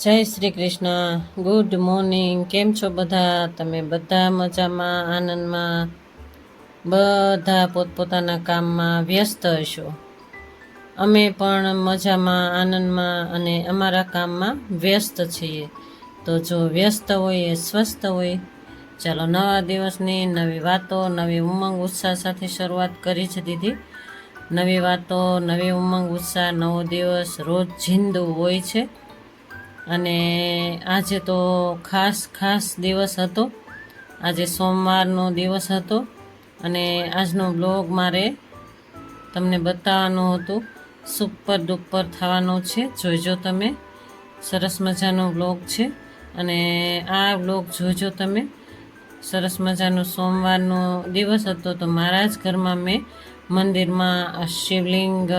જય Shri Krishna. Good morning. કેમ છો બધા? તમે બધા મજામાં, આનંદમાં, બધા પોતપોતાના કામમાં વ્યસ્ત હશો. અમે પણ મજામાં, આનંદમાં અને અમારા કામમાં વ્યસ્ત છીએ. તો જો વ્યસ્ત હોય એ સ્વસ્થ હોય. ચાલો નવા દિવસની નવી વાતો, નવી ઉમંગ ઉત્સાહ સાથે શરૂઆત કરી છે દીદી. નવી વાતો, નવી ઉમંગ ઉત્સાહ, નવો દિવસ રોજ જિંદુ હોય છે. અને આજે તો ખાસ દિવસ હતો. આજે સોમવારનો દિવસ હતો અને આજનો બ્લોગ મારે તમને બતાવવાનું હતું. સુપર ડુપર થવાનો છે, જોઈજો તમે. સરસ મજાનો બ્લોગ છે અને આ બ્લોગ જોઈજો તમે. સરસ મજાનો સોમવારનો દિવસ હતો તો મારા જ ઘરમાં મેં મંદિરમાં શિવલિંગ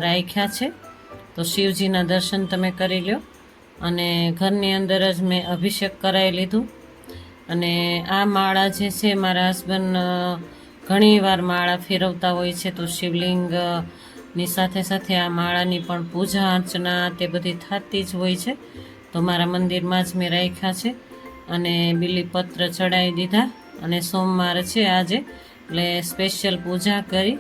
રાખ્યા છે, તો શિવજીના દર્શન તમે કરી લો. અને ઘરની અંદર જ મેં અભિષેક કરાવી લીધું. અને આ માળા જે છે, મારા હસબન્ડ ઘણીવાર માળા ફેરવતા હોય છે, તો શિવલિંગની સાથે સાથે આ માળાની પણ પૂજા અર્ચના તે બધી થતી જ હોય છે. તો મારા મંદિરમાં જ મેં રાખ્યા છે અને બીલીપત્ર ચડાવી દીધા. અને સોમવાર છે આજે, એટલે સ્પેશિયલ પૂજા કરી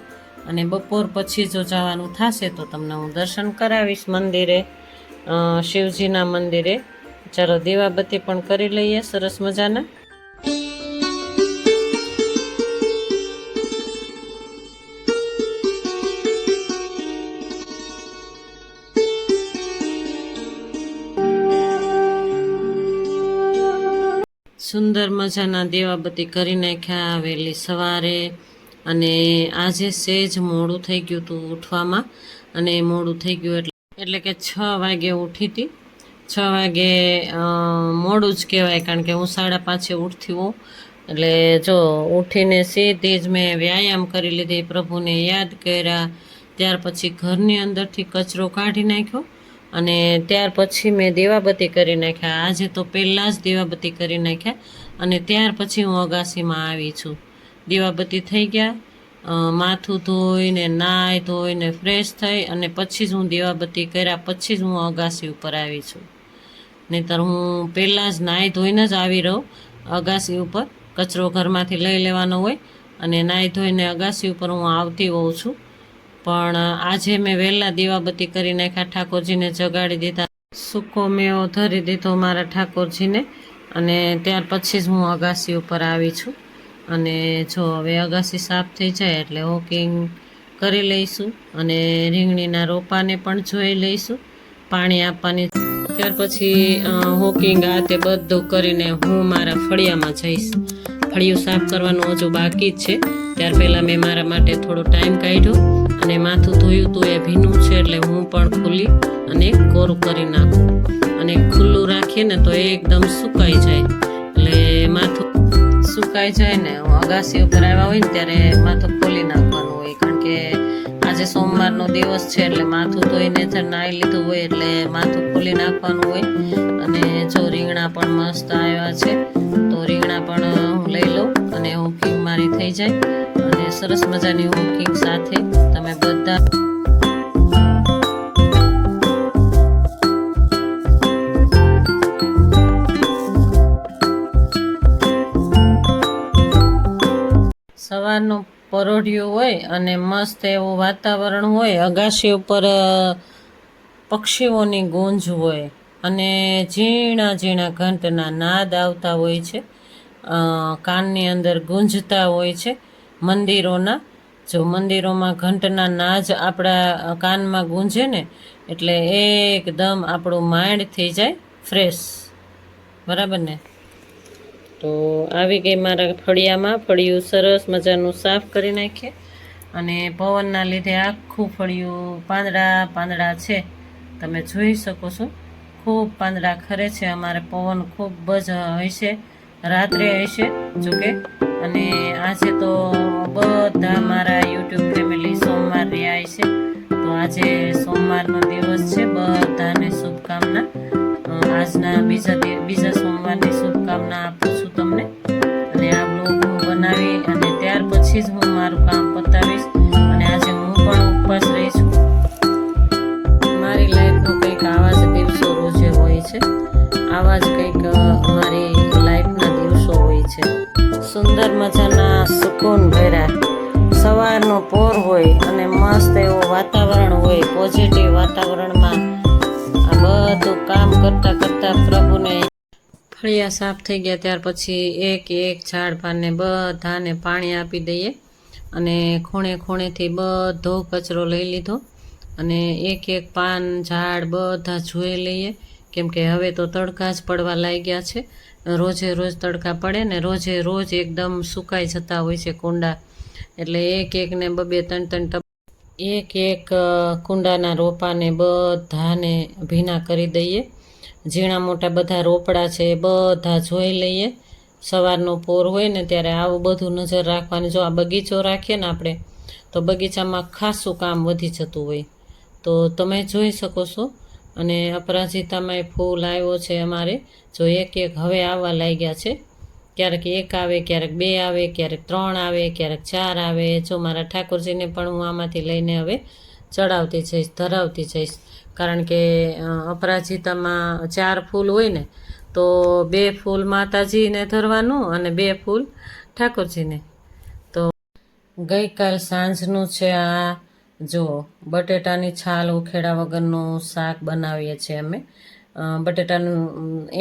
અને બપોર પછી જો જવાનું થશે તો તમને હું દર્શન કરાવીશ મંદિરે, શિવજીના મંદિરે. ચાલો દીવાબત્તી પણ કરી લઈએ સરસ મજાના. સુંદર મજાના દીવાબત્તી કરી નાખ્યા વહેલી સવારે. અને આજે સેજ મોડું થઈ ગયું હતું ઉઠવામાં, અને મોડું થઈ ગયું એટલે કે 6 વાગે ઉઠી હતી. 6 વાગે મોડું જ કહેવાય, કારણ કે હું 5:30 ઉઠતી હોઉં. એટલે જો ઉઠીને સીધી જ મેં વ્યાયામ કરી લીધી, પ્રભુને યાદ કર્યા. ત્યાર પછી ઘરની અંદરથી કચરો કાઢી નાખ્યો અને ત્યાર પછી મેં દીવાબત્તી કરી નાખ્યા. આજે તો પહેલાં જ દીવાબત્તી કરી નાખ્યા અને ત્યાર પછી હું અગાસીમાં આવી છું. દીવાબત્તી થઈ ગયા, માથું ધોઈને નાહી ધોઈને ફ્રેશ થઈ અને પછી જ હું દીવાબત્તી કર્યા પછી જ હું અગાસી ઉપર આવી છું. નહીંતર હું પહેલાં જ નાહી ધોઈને જ આવી રહું અગાસી ઉપર. કચરો ઘરમાંથી લઈ લેવાનો હોય અને નાહી ધોઈને અગાસી ઉપર હું આવતી હોઉં છું. પણ આજે મેં વહેલા દીવાબત્તી કરી નાખ્યા, ઠાકોરજીને જગાડી દીધા, સૂકો મેવો ધરી દીધો મારા ઠાકોરજીને. અને ત્યાર પછી જ હું અગાસી ઉપર આવી છું. અને જો હવે અગાસી સાફ થઈ જાય એટલે વોકિંગ કરી લઈશું અને રીંગણીના રોપાને પણ જોઈ લઈશું, પાણી આપવાની. ત્યાર પછી વોકિંગ આ તે બધું કરીને હું મારા ફળિયામાં જઈશ. ફળિયું સાફ કરવાનું હજુ બાકી જ છે. ત્યાર પહેલાં મેં મારા માટે થોડો ટાઈમ કાઢ્યો અને માથું ધોયું હતું, એ ભીનું છે એટલે હું પણ ખુલ્લી અને કોરું કરી નાખું. અને ખુલ્લું રાખીએ ને તો એકદમ સુકાઈ જાય, એટલે માથું સુકાઈ જાય ને અગાસી ઉપર આવ્યા હોય ને ત્યારે માથું ખોલી નાખવાનું હોય. કારણ કે આજે સોમવારનો દિવસ છે એટલે માથું ધોઈને જ નાહી લીધું હોય એટલે માથું ખોલી નાખવાનું હોય. અને જો રીંગણા પણ મસ્ત આવ્યા છે તો રીંગણા પણ હું લઈ લઉં અને વોકિંગ મારી થઈ જાય. અને સરસ મજાની વોકિંગ સાથે તમે બધા સવારનું પરોઢિયું હોય અને મસ્ત એવું વાતાવરણ હોય, અગાશી ઉપર પક્ષીઓની ગૂંજ હોય અને ઝીણા ઝીણા ઘંટના નાદ આવતા હોય છે, કાનની અંદર ગૂંજતા હોય છે મંદિરોના. જો મંદિરોમાં ઘંટના નાદ આપણા કાનમાં ગૂંજે ને એટલે એકદમ આપણું માઇન્ડ થઈ જાય ફ્રેશ, બરાબર ને. તો આવી ગઈ મારા ફળિયામાં. ફળિયું સરસ મજાનું સાફ કરી નાખીએ અને પવનના લીધે આખું ફળિયું પાંદડા છે, તમે જોઈ શકો છો. ખૂબ પાંદડા ખરે છે. અમારે પવન ખૂબ જ હશે, રાત્રે હશે જોકે. અને આજે તો બધા મારા યુટ્યુબ ફેમિલી સોમવાર રહ્યા છે, તો આજે સોમવારનો દિવસ છે. બધાને શુભકામના. આજના બીજા સોમવારની શુભકામના આપું છું તમને. અને આ બ્લોગ હું બનાવી અને ત્યાર પછી જ હું મારું કામ પતાવીશ. અને આજે હું પણ ઉપવાસ રહી છું. મારી લાઈફનો કંઈક આવા જ દિવસો રોજે હોય છે. હોય પોઝિટિવ વાતાવરણમાં આ બધું કામ કરતા કરતા પ્રભુને ફળિયા સાફ થઈ ગયા ત્યાર પછી એક એક ઝાડ પાનને બધાને પાણી આપી દઈએ અને ખૂણે ખૂણેથી બધો કચરો લઈ લીધો અને એક એક પાન ઝાડ બધા જોઈ લઈએ, કેમ કે હવે તો તડકા જ પડવા લાગ્યા છે. રોજે રોજ તડકા પડે ને રોજે રોજ એકદમ સુકાઈ જતા હોય છે કુંડા, એટલે એક એકને બબે ત્રણ ત્રણ એક એક કુંડાના રોપાને બધાને ભીના કરી દઈએ. ઝીણા મોટા બધા રોપડા છે એ બધા જોઈ લઈએ. સવારનો પોર હોય ને ત્યારે આવું બધું નજર રાખવાની. જો આ બગીચો રાખીએ ને આપણે તો બગીચામાં ખાસું કામ વધી જતું હોય, તો તમે જોઈ શકો છો. અને અપરાજિતામાંય ફૂલ આવ્યો છે અમારે, જો એક એક હવે આવવા લાગ્યા છે. ક્યારેક એક આવે, ક્યારેક બે આવે, ક્યારેક 3 આવે, ક્યારેક 4 આવે. જો મારા ઠાકોરજીને પણ હું આમાંથી લઈને હવે ચડાવતી જઈશ, ધરાવતી જઈશ. કારણ કે અપરાજિતામાં 4 ફૂલ હોય ને તો 2 ફૂલ માતાજીને ધરવાનું અને 2 ફૂલ ઠાકોરજીને. તો ગઈકાલ સાંજનું છે આ. જો બટેટાની છાલ ઉખેડા વગરનું શાક બનાવીએ છીએ અમે. બટેટાનું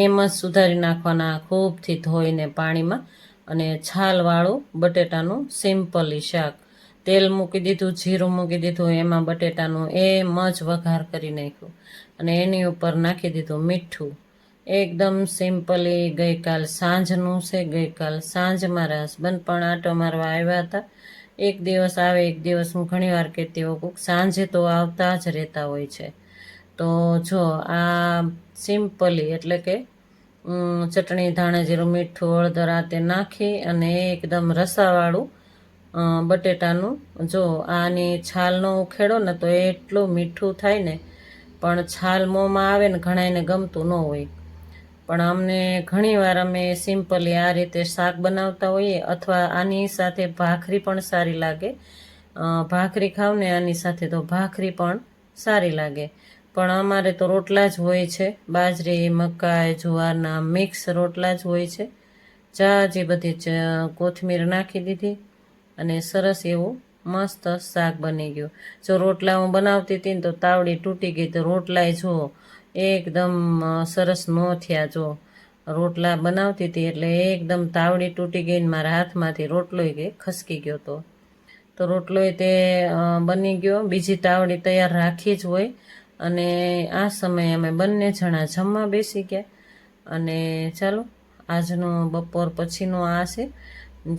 એમ જ સુધારી નાખવાના ખૂબથી ધોઈને પાણીમાં, અને છાલવાળું બટેટાનું સિમ્પલી શાક. તેલ મૂકી દીધું, જીરું મૂકી દીધું, એમાં બટેટાનું એમ જ વઘાર કરી નાખ્યું અને એની ઉપર નાખી દીધું મીઠું. એકદમ સિમ્પલી ગઈકાલ સાંજનું છે. ગઈકાલ સાંજ મારા હસબન્ડ પણ આંટો મારવા આવ્યા હતા. એક દિવસ આવે એક દિવસ, હું ઘણીવાર કહેતી હોઉં સાંજે તો આવતા જ રહેતા હોય છે. તો જો આ સિમ્પલી એટલે કે ચટણી, ધાણા જીરું, મીઠું, હળદર આ તે નાખી અને એકદમ રસાવાળું બટેટાનું. જો આની છાલનો ઉખેડો ને તો એટલું મીઠું થાય ને, પણ છાલ મોંમાં આવે ને ઘણાને ગમતું ન હોય. પણ અમને ઘણીવાર અમે સિમ્પલી આ રીતે શાક બનાવતા હોઈએ, અથવા આની સાથે ભાખરી પણ સારી લાગે. ભાખરી ખાવ ને આની સાથે તો ભાખરી પણ સારી લાગે. પણ અમારે તો રોટલા જ હોય છે, બાજરી, મકાઈ, જુવારના મિક્સ રોટલા જ હોય છે. જાજી બધી કોથમીર નાખી દીધી અને સરસ એવું મસ્ત શાક બની ગયું. જો રોટલા હું બનાવતી હતી ને તો તાવડી તૂટી ગઈ, તો રોટલાય જો એકદમ સરસ ન થયા. જો રોટલા બનાવતી હતી એટલે એકદમ તાવડી તૂટી ગઈ ને મારા હાથમાંથી રોટલોય કે ખસકી ગયો હતો. તો રોટલોય તે બની ગયો. બીજી તાવડી તૈયાર રાખી જ હોય. અને આ સમયે અમે બંને જણા જમવા બેસી ગયા. અને ચાલો આજનું બપોર પછીનું આ છે.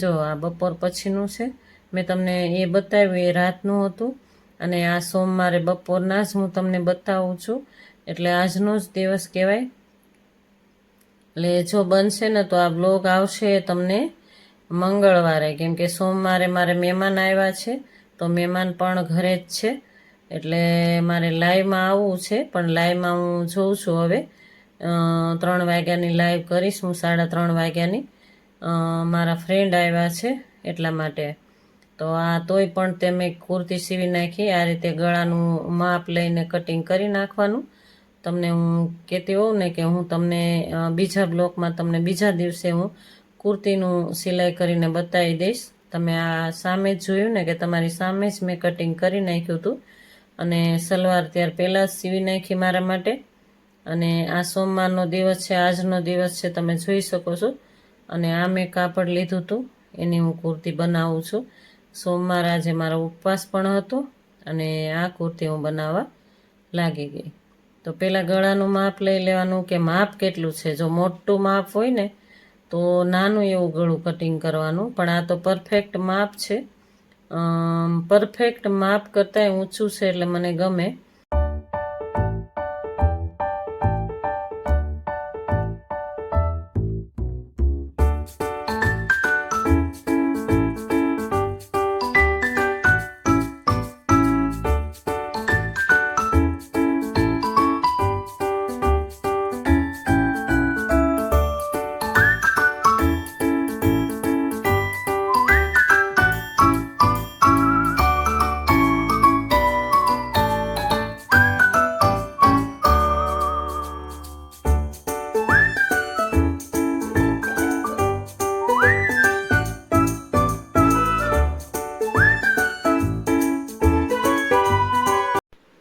જો આ બપોર પછીનું છે, મેં તમને એ બતાવ્યું એ રાતનું હતું. અને આ સોમવારે બપોરના જ હું તમને બતાવું છું, એટલે આજનો જ દિવસ કહેવાય. એટલે જો બનશે ને તો આ બ્લોગ આવશે તમને મંગળવારે, કેમ કે સોમવારે મારે મહેમાન આવ્યા છે, તો મહેમાન પણ ઘરે જ છે. એટલે મારે લાઈવમાં આવવું છે, પણ લાઈવમાં હું જોઉં છું હવે 3 વાગ્યાની લાઈવ કરીશ હું, 3:30 વાગ્યાની. મારા ફ્રેન્ડ આવ્યા છે એટલા માટે. તો આ તોય પણ તે મેં કુર્તી સીવી નાખી. આ રીતે ગળાનું માપ લઈને કટિંગ કરી નાખવાનું. તમને હું કહેતી હોઉં ને કે હું તમને બીજા બ્લોગમાં તમને બીજા દિવસે હું કુર્તીનું સિલાઈ કરીને બતાવી દઈશ. તમે આ સામે જ જોયું ને કે તમારી સામે જ મેં કટિંગ કરી નાખ્યું હતું. અને સલવાર ત્યાર પહેલાં જ સીવી નાખી મારા માટે. અને આ સોમવારનો દિવસ છે, આજનો દિવસ છે, તમે જોઈ શકો છો. અને આ મેં કાપડ લીધું હતું, એની હું કુર્તી બનાવું છું. સોમવાર આજે મારો ઉપવાસ પણ હતો અને આ કુર્તી હું બનાવવા લાગી ગઈ. તો પહેલાં ગળાનું માપ લઈ લેવાનું કે માપ કેટલું છે. જો મોટું માપ હોય ને તો નાનું એવું ગળું કટિંગ કરવાનું, પણ આ તો પરફેક્ટ માપ છે. પરફેક્ટ માપ કરતાંય ઊંચું છે એટલે મને ગમે.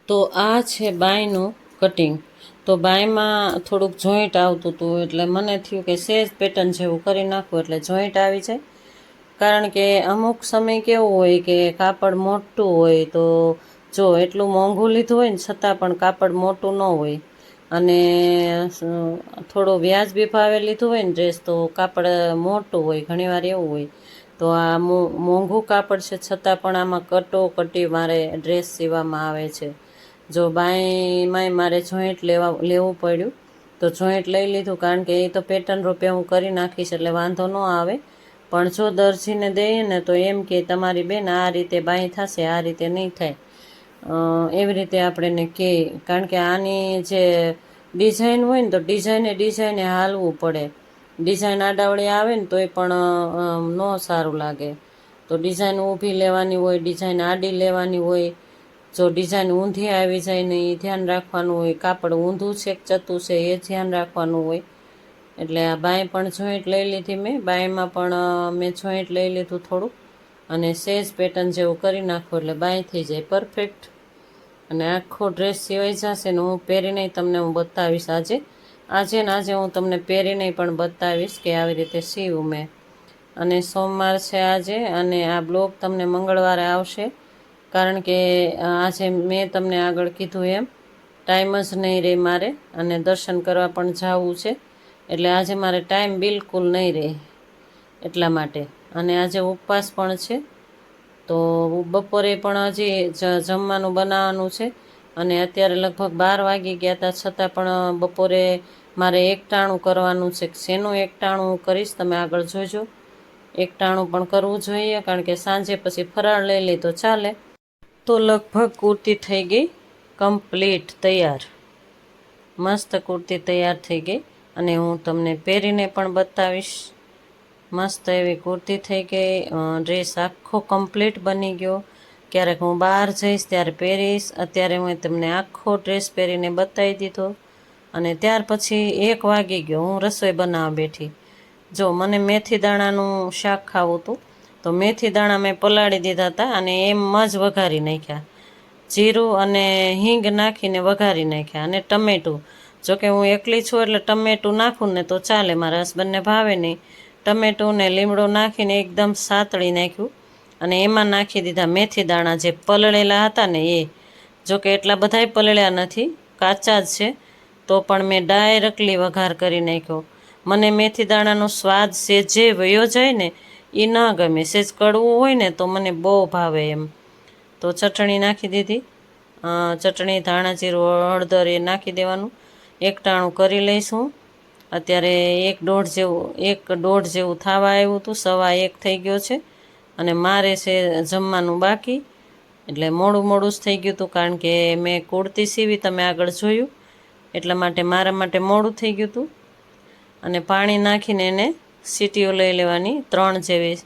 તો આ છે બાયનું કટિંગ. તો બાયમાં થોડુંક જોઈન્ટ આવતું હતું, એટલે મને થયું કે સેજ પેટર્ન જેવું કરી નાખવું એટલે જોઈન્ટ આવી જાય. કારણ કે અમુક સમય કેવું હોય કે કાપડ મોટું હોય, તો જો એટલું મોંઘું લીધું હોય ને છતાં પણ કાપડ મોટું ન હોય, અને થોડો વ્યાજબી ભાવે લીધું હોય ને ડ્રેસ તો કાપડ મોટું હોય, ઘણીવાર એવું હોય. તો આ મોંઘું કાપડ છે છતાં પણ આમાં કટોકટી મારે ડ્રેસ સીવવામાં આવે છે. જો બાયમાંય મારે જોઈન્ટ લેવું પડ્યું, તો જોઈન્ટ લઈ લીધું, કારણ કે એ તો પેટર્ન રૂપે હું કરી નાખીશ એટલે વાંધો ન આવે. પણ જો દરજીને દઈએ ને તો એમ કે તમારી બેન આ રીતે બાય થશે, આ રીતે નહીં થાય, એવી રીતે આપણે કહે. કારણ કે આની જે ડિઝાઇન હોય ને તો ડિઝાઇને હાલવું પડે. ડિઝાઇન આડાવડી આવે ને તોય પણ ન સારું લાગે. તો ડિઝાઇન ઊભી લેવાની હોય, ડિઝાઇન આડી લેવાની હોય. જો ડિઝાઇન ઊંધી આવી જાય ને એ ધ્યાન રાખવાનું હોય, કાપડ ઊંધું છે કે ચતું છે એ ધ્યાન રાખવાનું હોય. એટલે આ બાય પણ જોઈન્ટ લઈ લીધી મેં, બાયમાં પણ મેં જોઈન્ટ લઈ લીધું થોડુંક, અને સેજ પેટર્ન જેવું કરી નાખું એટલે બાય થઈ જાય પરફેક્ટ. અને આખો ડ્રેસ સિવાઈ જશે ને હું પહેરીને તમને હું બતાવીશ આજે હું તમને પહેરીને પણ બતાવીશ કે આવી રીતે સીવું મેં. અને સોમવાર છે આજે, અને આ બ્લોગ તમને મંગળવારે આવશે. કારણ કે આજે મેં તમને આગળ કીધું એમ ટાઈમ જ નહીં રહે મારે, અને દર્શન કરવા પણ જવું છે. એટલે આજે મારે ટાઈમ બિલકુલ નહીં રહે એટલા માટે. અને આજે ઉપવાસ પણ છે, તો બપોરે પણ હજી જમવાનું બનાવવાનું છે. અને અત્યારે લગભગ 12 વાગી ગયા હતા, છતાં પણ બપોરે મારે એકટાણું કરવાનું છે. શેનું એકટાણું કરીશ તમે આગળ જોજો. એકટાણું પણ કરવું જોઈએ, કારણ કે સાંજે પછી ફરાળ લઈ લઈ તો ચાલે. તો લગભગ કુર્તી થઈ ગઈ કમ્પ્લીટ તૈયાર, મસ્ત કુર્તી તૈયાર થઈ ગઈ. અને હું તમને પહેરીને પણ બતાવીશ. મસ્ત એવી કુર્તી થઈ ગઈ, ડ્રેસ આખો કમ્પ્લીટ બની ગયો. ક્યારેક હું બહાર જઈશ ત્યારે પહેરીશ. અત્યારે હું તમને આખો ડ્રેસ પહેરીને બતાવી દીધો. અને ત્યાર પછી 1 વાગી ગયો, હું રસોઈ બનાવવા બેઠી. જો મને મેથી દાણાનું શાક ખાવું હતું, તો મેથી દાણા મેં પલાળી દીધા હતા અને એમ જ વઘારી નાખ્યા. જીરું અને હિંગ નાખીને વઘારી નાખ્યા, અને ટમેટું. જોકે હું એકલી છું એટલે ટમેટું નાખું ને તો ચાલે, મારા હસબન્ડને ભાવે નહીં. ટમેટું ને લીમડો નાખીને એકદમ સાતળી નાખ્યું, અને એમાં નાખી દીધા મેથી દાણા જે પલળેલા હતા ને એ. જોકે એટલા બધાય પલળ્યા નથી, કાચા જ છે, તો પણ મેં ડાયરેક્ટલી વઘાર કરી નાખ્યો. મને મેથી દાણાનો સ્વાદ સેજે વયો જાય ને એ ન ગમે. સેજ કડવું હોય ને તો મને બહુ ભાવે એમ. તો ચટણી નાખી દીધી, ચટણી, ધાણા જીરું, હળદર એ નાખી દેવાનું. એકટાણું કરી લઈશું. અત્યારે 1:30 જેવું થવા આવ્યું હતું, 1:15 થઈ ગયો છે. અને મારે છે જમવાનું બાકી, એટલે મોડું જ થઈ ગયું હતું. કારણ કે મેં કુર્તી સીવી, તમે આગળ જોયું, એટલા માટે મારા માટે મોડું થઈ ગયું હતું. અને પાણી નાખીને એને સીટીઓ લઈ લેવાની, 3 જેવી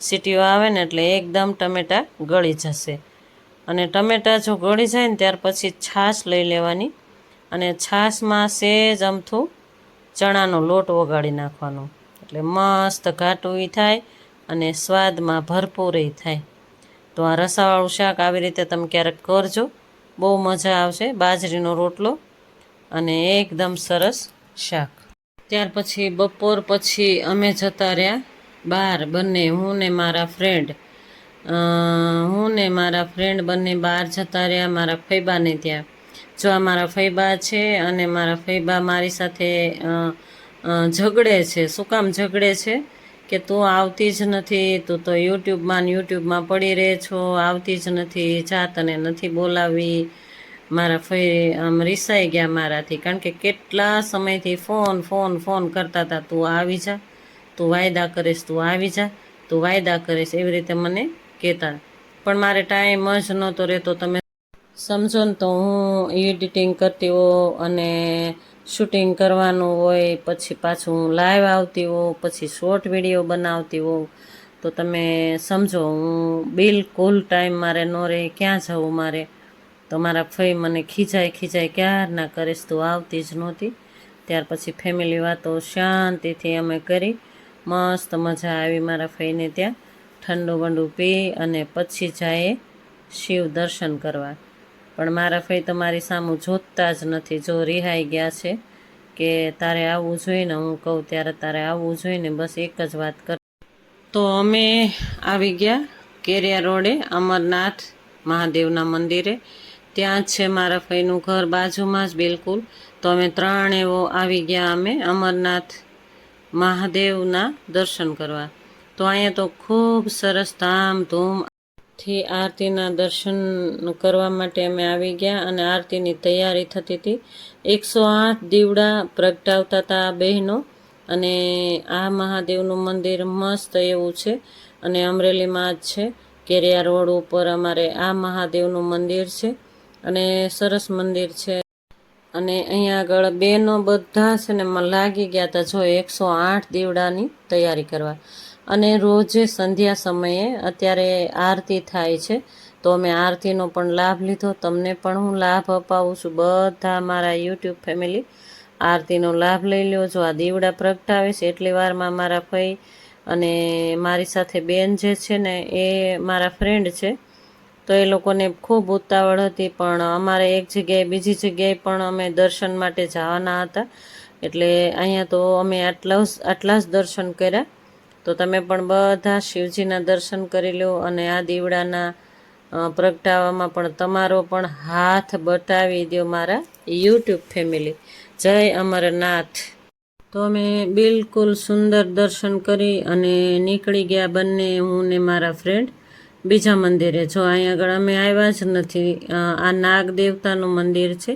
સીટીઓ આવે ને એટલે એકદમ ટમેટાં ગળી જશે. અને ટમેટાં જો ગળી જાય ને ત્યાર પછી છાશ લઈ લેવાની, અને છાશમાં સેજ અમથું ચણાનો લોટ ઓગાળી નાખવાનો, એટલે મસ્ત ઘાટું થાય અને સ્વાદમાં ભરપૂર થાય. તો આ રસાવાળું શાક આવી રીતે તમે ક્યારેક કરજો, બહુ મજા આવશે. બાજરીનો રોટલો અને એકદમ સરસ શાક. ત્યાર પછી બપોર પછી અમે જતા રહ્યા બહાર બંને, હું ને મારા ફ્રેન્ડ બંને બહાર જતા રહ્યા મારા ફૈબાને ત્યાં. જો આ મારા ફૈબા છે, અને મારા ફૈબા મારી સાથે ઝઘડે છે. શું કામ ઝઘડે છે કે તું આવતી જ નથી, તું તો યુટ્યુબમાં પડી રહે છો, આવતી જ નથી, જા તને નથી બોલાવી. મારા ફઈ આમ રિસાઈ ગયા મારાથી, કારણ કે કેટલા સમયથી ફોન કરતા હતા, તું આવી જા, તું વાયદા કરીશ, તું આવી જા, તું વાયદા કરીશ, એવી રીતે મને કહેતા. પણ મારે ટાઈમ જ નહોતો રહેતો. તમે સમજો ને, તો હું એડિટિંગ કરતી હોઉં અને શૂટિંગ કરવાનું હોય, પછી પાછું હું લાઈવ આવતી હોઉં, પછી શોર્ટ વિડીયો બનાવતી હોઉં. તો તમે સમજો, હું બિલકુલ ટાઈમ મારે ન રહે, ક્યાં જવું મારે. તો મારા ફઈ મને ખીજાય ક્યારના કરીશ, તું આવતી જ નહોતી. ત્યાર પછી ફેમિલી વાતો શાંતિથી અમે કરી, મસ્ત મજા આવી મારા ફઈને ત્યાં. ઠંડુ બંડુ પી અને પછી જાય શિવ દર્શન કરવા. પણ મારા ફઈ તમારી સામું જોતા જ નથી, જો રિહાઈ ગયા છે કે તારે આવવું જોઈએ ને, હું કહું ત્યારે તારે આવવું જોઈએ ને, બસ એક જ વાત કર. તો અમે આવી ગયા કેરિયા રોડે અમરનાથ મહાદેવના મંદિરે. ત્યાં જ છે મારા ફઈનું ઘર, બાજુમાં જ બિલકુલ. તો અમે ત્રણેવો આવી ગયા અમે અમરનાથ મહાદેવના દર્શન કરવા. તો અહીંયા તો ખૂબ સરસ ધામધૂમથી આરતીના દર્શન કરવા માટે અમે આવી ગયા અને આરતીની તૈયારી થતી હતી. 108 દીવડા પ્રગટાવતા હતા બહેનો. અને આ મહાદેવનું મંદિર મસ્ત એવું છે અને અમરેલીમાં જ છે. કેરિયા રોડ ઉપર અમારે આ મહાદેવનું મંદિર છે અને સરસ મંદિર છે. અને અહીંયા આગળ બહેનો બધા છે ને લાગી ગયા હતા જો 108 દીવડાની તૈયારી કરવા. અને રોજે સંધ્યા સમયે અત્યારે આરતી થાય છે, તો અમે આરતીનો પણ લાભ લીધો. તમને પણ હું લાભ અપાવું છું, બધા મારા યુટ્યુબ ફેમિલી આરતીનો લાભ લઈ લો. જો આ દીવડા પ્રગટાવે છે એટલી વારમાં મારા ફઈ અને મારી સાથે બેન જે છે ને એ મારા ફ્રેન્ડ છે, તો એ લોકોને ખૂબ ઉતાવળ હતી. પણ અમારે એક જગ્યાએ બીજી જગ્યાએ પણ અમે દર્શન માટે જવાના હતા, એટલે અહીંયા તો અમે આટલા જ દર્શન કર્યા. તો તમે પણ બધા શિવજીના દર્શન કરી લો અને આ દીવડાના પ્રગટાવવામાં પણ તમારો પણ હાથ બતાવી દો મારા યુટ્યુબ ફેમિલી. જય અમરનાથ. તો અમે બિલકુલ સુંદર દર્શન કરી અને નીકળી ગયા બંને, હું ને મારા ફ્રેન્ડ, બીજા મંદિરે. જો અહીંયા આગળ અમે આવ્યા જ નથી. આ નાગ દેવતાનું મંદિર છે,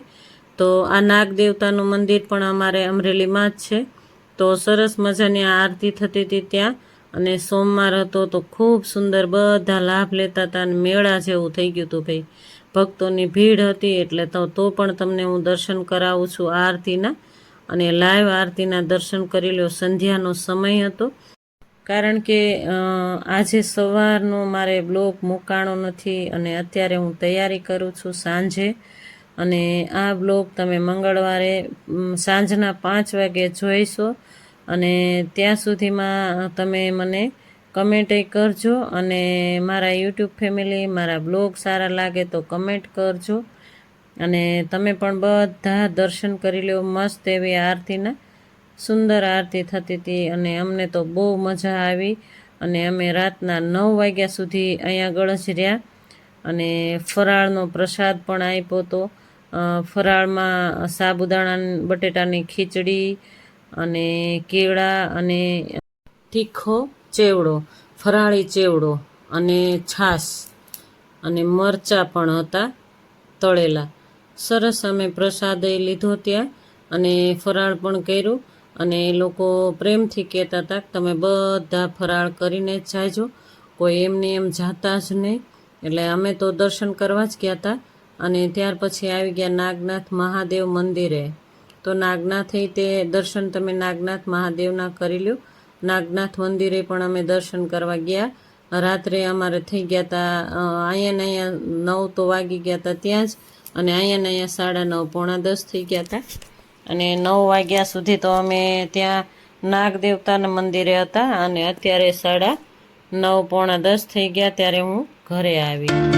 તો આ નાગ દેવતાનું મંદિર પણ અમારે અમરેલીમાં જ છે. તો સરસ મજાની આરતી થતી હતી ત્યાં, અને સોમવાર હતો તો ખૂબ સુંદર બધા લાભ લેતા હતા અને મેળા જેવું થઈ ગયું હતું ભાઈ. ભક્તોની ભીડ હતી એટલે તો પણ તમને હું દર્શન કરાવું છું આરતીના, અને લાઈવ આરતીના દર્શન કરી લો. સંધ્યાનો સમય હતો, કારણ કે આજે સવારનો મારે બ્લોગ મૂકાણો નથી અને અત્યારે હું તૈયારી કરું છું સાંજે. અને આ બ્લોગ તમે મંગળવારે સાંજના 5 વાગે જોઈશો. અને ત્યાં સુધીમાં તમે મને કમેન્ટ કરજો, અને મારા યુટ્યુબ ફેમિલી મારા બ્લોગ સારા લાગે તો કમેન્ટ કરજો. અને તમે પણ બધા દર્શન કરી લો. મસ્ત એવી આરતીના, સુંદર આરતી થતી હતી અને અમને તો બહુ મજા આવી. અને અમે રાતના 9 વાગ્યા સુધી અહીંયા આગળ જ રહ્યા અને ફરાળનો પ્રસાદ પણ આપ્યો હતો. ફરાળમાં સાબુદાણા બટેટાની ખીચડી અને કેળા અને તીખો ચેવડો, ફરાળી ચેવડો અને છાશ અને મરચાં પણ હતા તળેલા. સરસ અમે પ્રસાદ લીધો ત્યાં અને ફરાળ પણ કર્યું. અને એ લોકો પ્રેમથી કહેતા હતા કે તમે બધા ફરાળ કરીને જ જાજો, કોઈ એમને એમ જાતા જ નહીં. એટલે અમે તો દર્શન કરવા જ ગયા હતા. અને ત્યાર પછી આવી ગયા નાગનાથ મહાદેવ મંદિરે. તો નાગનાથે તે દર્શન તમે નાગનાથ મહાદેવના કરી લો. નાગનાથ મંદિરે પણ અમે દર્શન કરવા ગયા. રાત્રે અમારે થઈ ગયા હતા અહીંયા 9 તો વાગી ગયા હતા ત્યાં જ, અને અહીંયા 9:30 પોણા 10 થઈ ગયા હતા. અને 9 વાગ્યા સુધી તો અમે ત્યાં નાગ દેવતાના મંદિરે હતા. અને અત્યારે 9:30 પોણા 10 થઈ ગયા ત્યારે હું ઘરે આવી.